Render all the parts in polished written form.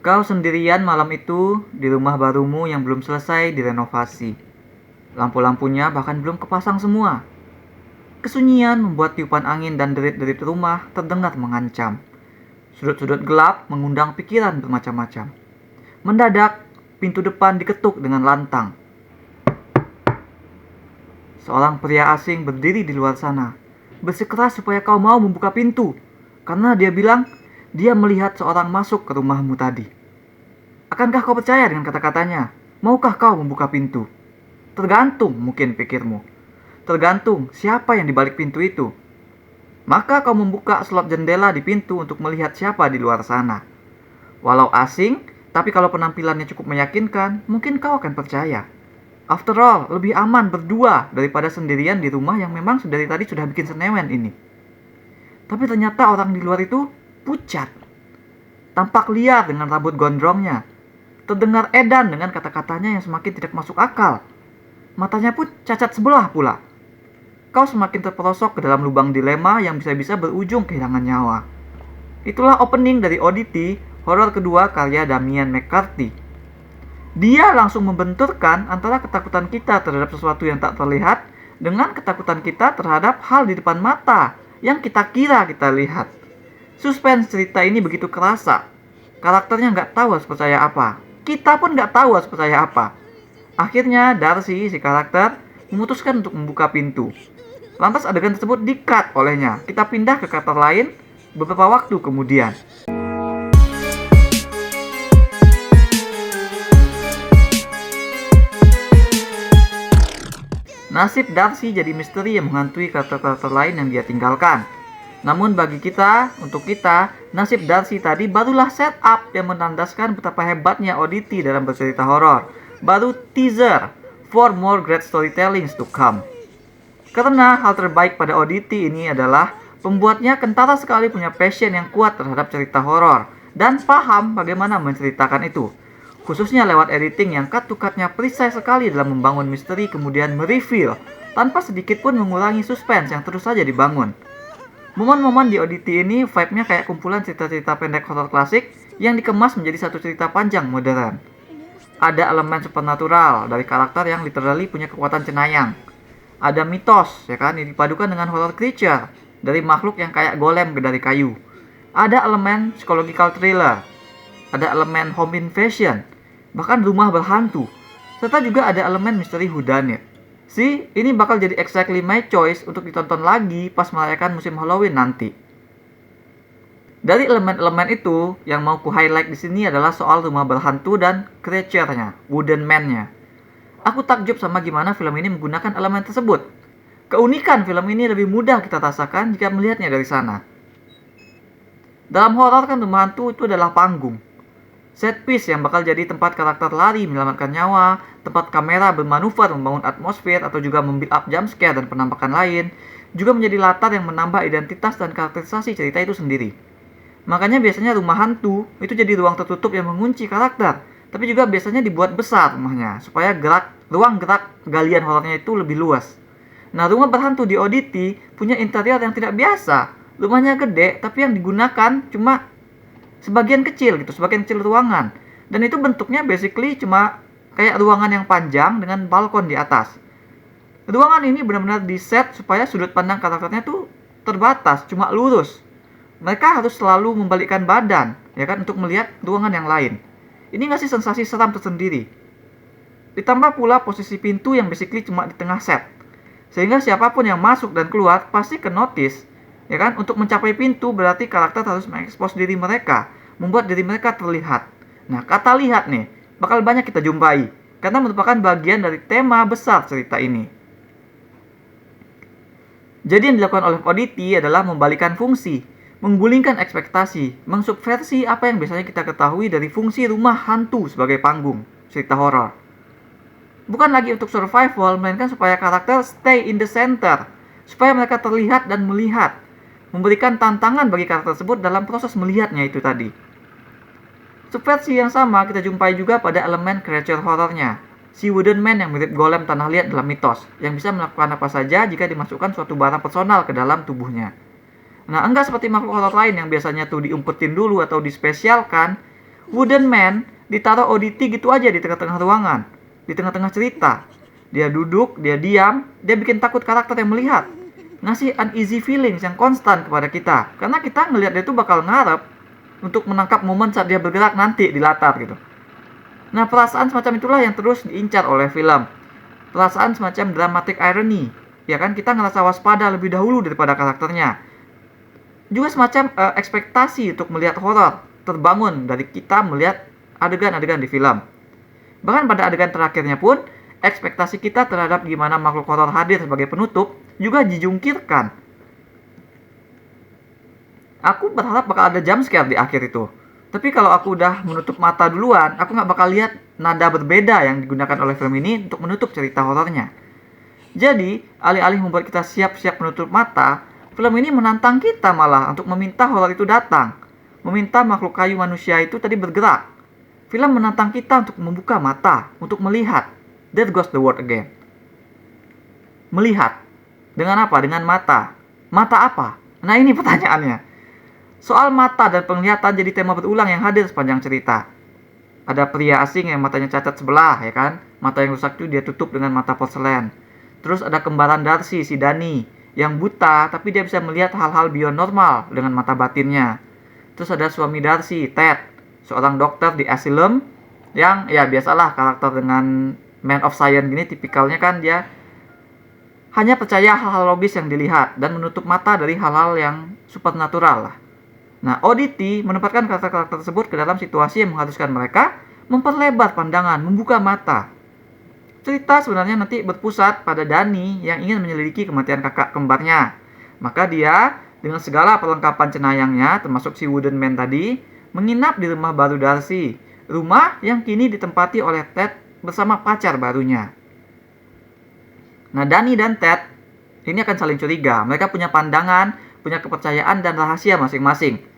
Kau sendirian malam itu di rumah barumu yang belum selesai direnovasi. Lampu-lampunya bahkan belum kepasang semua. Kesunyian membuat tiupan angin dan derit-derit rumah terdengar mengancam. Sudut-sudut gelap mengundang pikiran bermacam-macam. Mendadak, pintu depan diketuk dengan lantang. Seorang pria asing berdiri di luar sana, bersikeras supaya kau mau membuka pintu, karena dia bilang dia melihat seorang masuk ke rumahmu tadi. Akankah kau percaya dengan kata-katanya? Maukah kau membuka pintu? Tergantung mungkin pikirmu. Tergantung siapa yang di balik pintu itu. Maka kau membuka slot jendela di pintu untuk melihat siapa di luar sana. Walau asing, tapi kalau penampilannya cukup meyakinkan, mungkin kau akan percaya. After all, lebih aman berdua daripada sendirian di rumah yang memang dari tadi sudah bikin senewen ini. Tapi ternyata orang di luar itu pucat. Tampak liar dengan rambut gondrongnya. Terdengar edan dengan kata-katanya yang semakin tidak masuk akal. Matanya pun cacat sebelah pula. Kau semakin terperosok ke dalam lubang dilema yang bisa-bisa berujung kehilangan nyawa. Itulah opening dari Oddity, horor kedua karya Damian McCarthy. Dia langsung membenturkan antara ketakutan kita terhadap sesuatu yang tak terlihat dengan ketakutan kita terhadap hal di depan mata yang kita kira kita lihat. Suspense cerita ini begitu kerasa. Karakternya nggak tahu harus percaya apa. Kita pun nggak tahu harus percaya apa. Akhirnya Darcy, si karakter, memutuskan untuk membuka pintu. Lantas adegan tersebut di-cut olehnya. Kita pindah ke karakter lain beberapa waktu kemudian. Nasib Darcy jadi misteri yang menghantui karakter-karakter lain yang dia tinggalkan. Namun bagi kita, untuk kita, nasib Darcy tadi barulah setup yang menandaskan betapa hebatnya Oddity dalam bercerita horor. Baru teaser for more great storytellings to come. Karena hal terbaik pada Oddity ini adalah pembuatnya kentara sekali punya passion yang kuat terhadap cerita horor dan paham bagaimana menceritakan itu. Khususnya lewat editing yang cut-to-cutnya precise sekali dalam membangun misteri kemudian mereveal tanpa sedikit pun mengurangi suspense yang terus saja dibangun. Momen-momen di Oddity ini vibe-nya kayak kumpulan cerita-cerita pendek horor klasik yang dikemas menjadi satu cerita panjang modern. Ada elemen supernatural dari karakter yang literally punya kekuatan cenayang. Ada mitos, ya kan, yang dipadukan dengan horror creature dari makhluk yang kayak golem dari kayu. Ada elemen psychological thriller. Ada elemen home invasion, bahkan rumah berhantu. Serta juga ada elemen misteri whodunit. Ini bakal jadi exactly my choice untuk ditonton lagi pas merayakan musim Halloween nanti. Dari elemen-elemen itu, yang mau ku highlight di sini adalah soal rumah berhantu dan creature-nya, wooden man-nya. Aku takjub sama gimana film ini menggunakan elemen tersebut. Keunikan film ini lebih mudah kita rasakan jika melihatnya dari sana. Dalam horor kan rumah hantu itu adalah panggung. Set piece yang bakal jadi tempat karakter lari menyelamatkan nyawa, tempat kamera bermanuver membangun atmosfer atau juga membuild up jump scare dan penampakan lain, juga menjadi latar yang menambah identitas dan karakterisasi cerita itu sendiri. Makanya biasanya rumah hantu itu jadi ruang tertutup yang mengunci karakter, tapi juga biasanya dibuat besar rumahnya supaya ruang gerak galian horornya itu lebih luas. Nah, rumah berhantu di Oddity punya interior yang tidak biasa. Rumahnya gede, tapi yang digunakan cuma sebagian kecil gitu, sebagian kecil ruangan. Dan itu bentuknya basically cuma kayak ruangan yang panjang dengan balkon di atas. Ruangan ini benar-benar di-set supaya sudut pandang karakternya tuh terbatas, cuma lurus. Mereka harus selalu membalikkan badan, ya kan, untuk melihat ruangan yang lain. Ini ngasih sensasi seram tersendiri. Ditambah pula posisi pintu yang basically cuma di tengah set. Sehingga siapapun yang masuk dan keluar pasti ke notice. Ya kan, untuk mencapai pintu berarti karakter harus mengekspos diri mereka, membuat diri mereka terlihat. Nah, kata lihat nih, bakal banyak kita jumpai, karena merupakan bagian dari tema besar cerita ini. Jadi yang dilakukan oleh Oddity adalah membalikan fungsi, menggulingkan ekspektasi, mensubversi apa yang biasanya kita ketahui dari fungsi rumah hantu sebagai panggung cerita horor. Bukan lagi untuk survival, melainkan supaya karakter stay in the center, supaya mereka terlihat dan melihat, memberikan tantangan bagi karakter tersebut dalam proses melihatnya itu tadi. Subversi yang sama kita jumpai juga pada elemen creature horornya. Si wooden man yang mirip golem tanah liat dalam mitos, yang bisa melakukan apa saja jika dimasukkan suatu barang personal ke dalam tubuhnya. Nah, enggak seperti makhluk horor lain yang biasanya tuh diumpetin dulu atau dispesialkan. Wooden Man ditaruh ODT gitu aja di tengah-tengah ruangan, di tengah-tengah cerita. Dia duduk, dia diam, dia bikin takut karakter yang melihat. Ngasih uneasy feelings yang konstan kepada kita. Karena kita ngelihat dia tuh bakal ngarep untuk menangkap momen saat dia bergerak nanti di latar gitu. Nah, perasaan semacam itulah yang terus diincar oleh film. Perasaan semacam dramatic irony. Ya kan, kita ngerasa waspada lebih dahulu daripada karakternya. Juga semacam ekspektasi untuk melihat horor terbangun dari kita melihat adegan-adegan di film. Bahkan pada adegan terakhirnya pun, ekspektasi kita terhadap gimana makhluk horor hadir sebagai penutup juga dijungkirkan. Aku berharap bakal ada jump scare di akhir itu. Tapi kalau aku udah menutup mata duluan, aku nggak bakal lihat nada berbeda yang digunakan oleh film ini untuk menutup cerita horornya. Jadi, alih-alih membuat kita siap-siap menutup mata, film ini menantang kita malah untuk meminta horor itu datang. Meminta makhluk kayu manusia itu tadi bergerak. Film menantang kita untuk membuka mata, untuk melihat. There goes the word again. Melihat. Dengan apa? Dengan mata. Mata apa? Nah, ini pertanyaannya. Soal mata dan penglihatan jadi tema berulang yang hadir sepanjang cerita. Ada pria asing yang matanya cacat sebelah, ya kan? Mata yang rusak itu dia tutup dengan mata porselen. Terus ada kembaran Darcy, si Dani, yang buta tapi dia bisa melihat hal-hal beyond normal dengan mata batinnya. Terus ada suami Darcy, Ted, seorang dokter di asylum yang ya biasalah karakter dengan man of science gini tipikalnya kan dia hanya percaya hal-hal logis yang dilihat dan menutup mata dari hal-hal yang supernatural lah. Nah, ODT menempatkan karakter-karakter tersebut ke dalam situasi yang mengharuskan mereka memperlebar pandangan, membuka mata. Cerita sebenarnya nanti berpusat pada Dani yang ingin menyelidiki kematian kakak kembarnya. Maka dia dengan segala perlengkapan cenayangnya, termasuk si Wooden Man tadi, menginap di rumah baru Darcy. Rumah yang kini ditempati oleh Ted bersama pacar barunya. Nah, Dani dan Ted ini akan saling curiga. Mereka punya pandangan, punya kepercayaan dan rahasia masing-masing.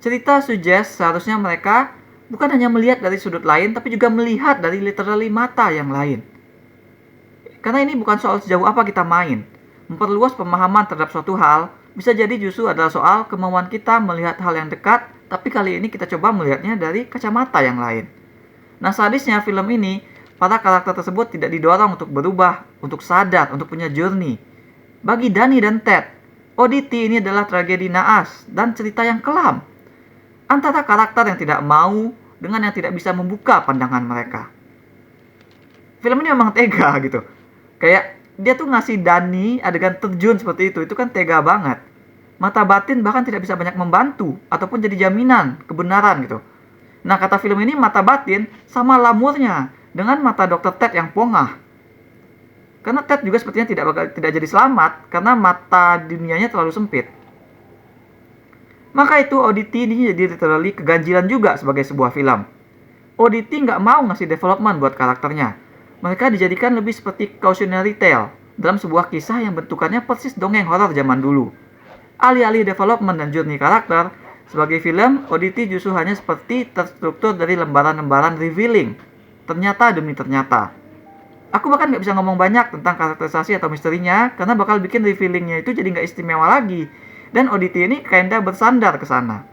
Cerita suggest seharusnya mereka bukan hanya melihat dari sudut lain, tapi juga melihat dari literally mata yang lain. Karena ini bukan soal sejauh apa kita main. Memperluas pemahaman terhadap suatu hal bisa jadi justru adalah soal kemauan kita melihat hal yang dekat, tapi kali ini kita coba melihatnya dari kacamata yang lain. Nah, sadisnya film ini, para karakter tersebut tidak didorong untuk berubah, untuk sadar, untuk punya journey. Bagi Dani dan Ted, ODT ini adalah tragedi naas dan cerita yang kelam. Antara karakter yang tidak mau dengan yang tidak bisa membuka pandangan mereka. Film ini memang tega gitu. Kayak dia tuh ngasih Dani adegan terjun seperti itu kan tega banget. Mata batin bahkan tidak bisa banyak membantu ataupun jadi jaminan kebenaran gitu. Nah, kata film ini mata batin sama lamurnya dengan mata Dr. Ted yang pongah. Karena Ted juga sepertinya tidak jadi selamat karena mata dunianya terlalu sempit. Maka itu ODT ini jadi literally keganjilan juga sebagai sebuah film. ODT nggak mau ngasih development buat karakternya. Mereka dijadikan lebih seperti cautionary tale dalam sebuah kisah yang bentukannya persis dongeng horor zaman dulu. Alih-alih development dan journey karakter, sebagai film, ODT justru hanya seperti terstruktur dari lembaran-lembaran revealing. Ternyata demi ternyata. Aku bahkan nggak bisa ngomong banyak tentang karakterisasi atau misterinya, karena bakal bikin revealingnya itu jadi nggak istimewa lagi. Dan ODT ini kinda bersandar ke sana.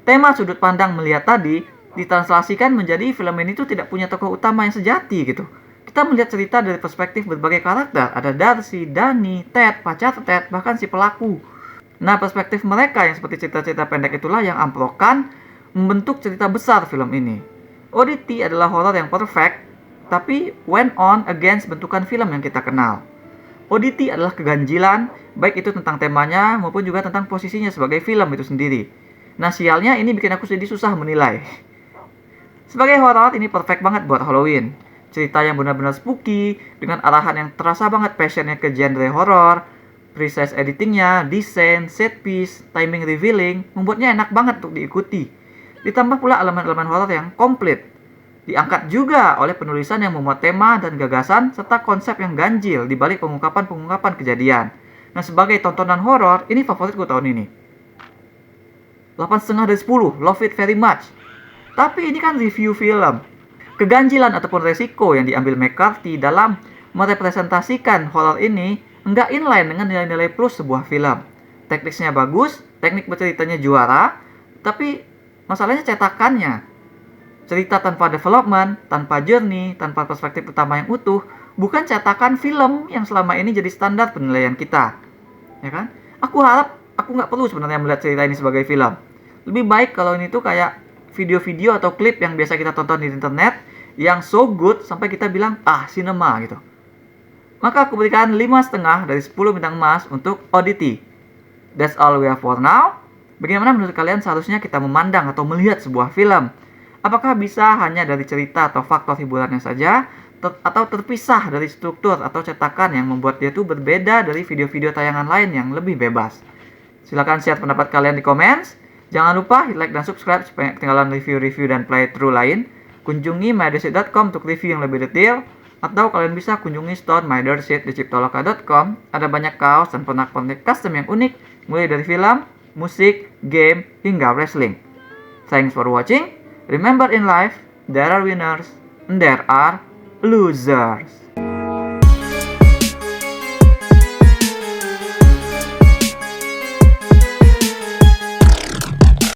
Tema sudut pandang melihat tadi ditranslasikan menjadi film ini tuh tidak punya tokoh utama yang sejati gitu. Kita melihat cerita dari perspektif berbagai karakter. Ada Darcy, Dani, Ted, pacar Ted, bahkan si pelaku. Nah, perspektif mereka yang seperti cerita-cerita pendek itulah yang amprokan membentuk cerita besar film ini. ODT adalah horor yang perfect, tapi went on against bentukan film yang kita kenal. ODT adalah keganjilan, baik itu tentang temanya maupun juga tentang posisinya sebagai film itu sendiri. Nah, sialnya ini bikin aku jadi susah menilai. Sebagai horor, ini perfect banget buat Halloween. Cerita yang benar-benar spooky, dengan arahan yang terasa banget passionnya ke genre horor, precise editingnya, desain, set piece, timing revealing, membuatnya enak banget untuk diikuti. Ditambah pula elemen-elemen horor yang komplit. Diangkat juga oleh penulisan yang memuat tema dan gagasan serta konsep yang ganjil di balik pengungkapan-pengungkapan kejadian. Nah, sebagai tontonan horor, ini favoritku tahun ini. 8,5 dari 10, love it very much. Tapi ini kan review film. Keganjilan ataupun resiko yang diambil McCarthy dalam merepresentasikan horor ini enggak inline dengan nilai-nilai plus sebuah film. Tekniknya bagus, teknik berceritanya juara, tapi masalahnya cetakannya. Cerita tanpa development, tanpa journey, tanpa perspektif utama yang utuh, bukan cetakan film yang selama ini jadi standar penilaian kita. Ya kan? Aku harap aku nggak perlu sebenarnya melihat cerita ini sebagai film. Lebih baik kalau ini tuh kayak video-video atau klip yang biasa kita tonton di internet yang so good sampai kita bilang, cinema gitu. Maka aku berikan 5,5 dari 10 bintang emas untuk Oddity. That's all we have for now. Bagaimana menurut kalian seharusnya kita memandang atau melihat sebuah film? Apakah bisa hanya dari cerita atau faktor hiburannya saja, atau terpisah dari struktur atau cetakan yang membuat dia tuh berbeda dari video-video tayangan lain yang lebih bebas? Silahkan share pendapat kalian di komen. Jangan lupa hit like dan subscribe supaya ketinggalan review-review dan playthrough lain. Kunjungi mydersit.com untuk review yang lebih detail. Atau kalian bisa kunjungi store mydersit di ciptaloka.com. Ada banyak kaos dan pernak-pernik custom yang unik, mulai dari film, musik, game, hingga wrestling. Thanks for watching. Remember in life, there are winners and there are losers.